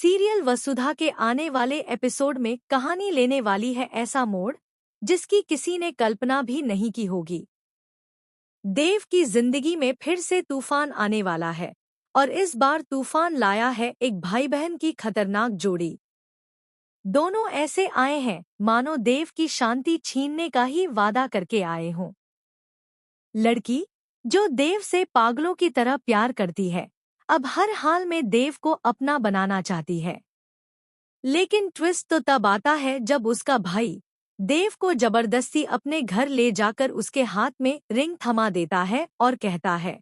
Serial वसुधा के आने वाले एपिसोड में कहानी लेने वाली है ऐसा मोड़ जिसकी किसी ने कल्पना भी नहीं की होगी। देव की जिंदगी में फिर से तूफान आने वाला है और इस बार तूफान लाया है एक भाई बहन की खतरनाक जोड़ी। दोनों ऐसे आए हैं मानो देव की शांति छीनने का ही वादा करके आए हों। लड़की जो देव से पागलों की तरह प्यार करती है, अब हर हाल में देव को अपना बनाना चाहती है। लेकिन ट्विस्ट तो तब आता है जब उसका भाई देव को जबरदस्ती अपने घर ले जाकर उसके हाथ में रिंग थमा देता है और कहता है,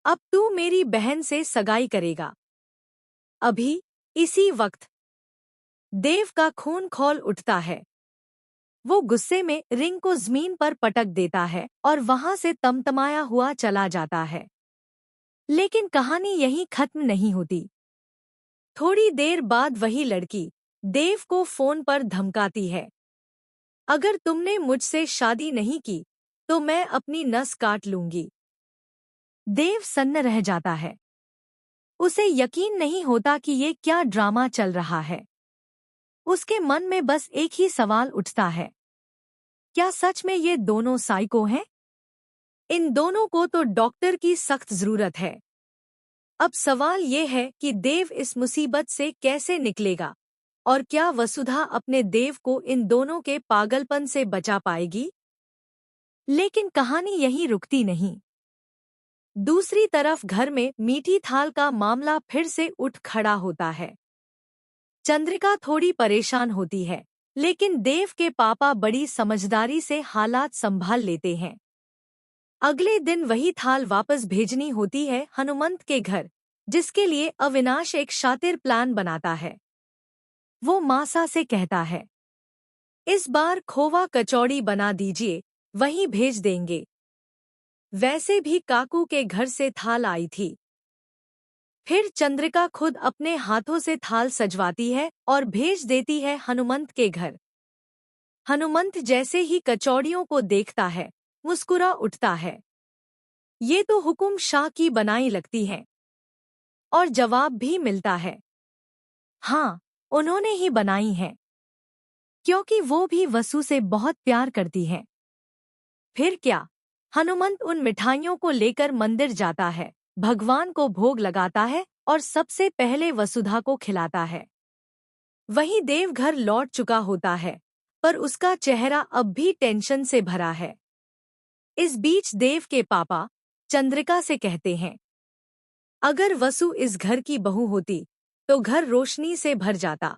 अब तू मेरी बहन से सगाई करेगा। अभी इसी वक्त देव का खून खौल उठता है। वो गुस्से में रिंग को जमीन पर पटक देता है और वहां से तमतमाया हुआ चला जाता है। लेकिन कहानी यहीं खत्म नहीं होती। थोड़ी देर बाद वही लड़की देव को फोन पर धमकाती है, अगर तुमने मुझसे शादी नहीं की तो मैं अपनी नस काट लूंगी। देव सन्न रह जाता है। उसे यकीन नहीं होता कि ये क्या ड्रामा चल रहा है। उसके मन में बस एक ही सवाल उठता है, क्या सच में ये दोनों साइको हैं? इन दोनों को तो डॉक्टर की सख्त जरूरत है। अब सवाल ये है कि देव इस मुसीबत से कैसे निकलेगा और क्या वसुधा अपने देव को इन दोनों के पागलपन से बचा पाएगी? लेकिन कहानी यहीं रुकती नहीं। दूसरी तरफ घर में मीठी थाल का मामला फिर से उठ खड़ा होता है। चंद्रिका थोड़ी परेशान होती है, लेकिन देव के पापा बड़ी समझदारी से हालात संभाल लेते हैं। अगले दिन वही थाल वापस भेजनी होती है हनुमंत के घर, जिसके लिए अविनाश एक शातिर प्लान बनाता है। वो मासा से कहता है, इस बार खोवा कचौड़ी बना दीजिए, वहीं भेज देंगे। वैसे भी काकू के घर से थाल आई थी। फिर चंद्रिका खुद अपने हाथों से थाल सजवाती है और भेज देती है हनुमंत के घर। हनुमंत जैसे ही कचौड़ियों को देखता है, मुस्कुरा उठता है। ये तो हुकुम शाह की बनाई लगती है। और जवाब भी मिलता है, हाँ, उन्होंने ही बनाई है, क्योंकि वो भी वसु से बहुत प्यार करती है। फिर क्या, हनुमंत उन मिठाइयों को लेकर मंदिर जाता है, भगवान को भोग लगाता है और सबसे पहले वसुधा को खिलाता है। वहीं देव घर लौट चुका होता है, पर उसका चेहरा अब भी टेंशन से भरा है। इस बीच देव के पापा चंद्रिका से कहते हैं, अगर वसु इस घर की बहू होती तो घर रोशनी से भर जाता।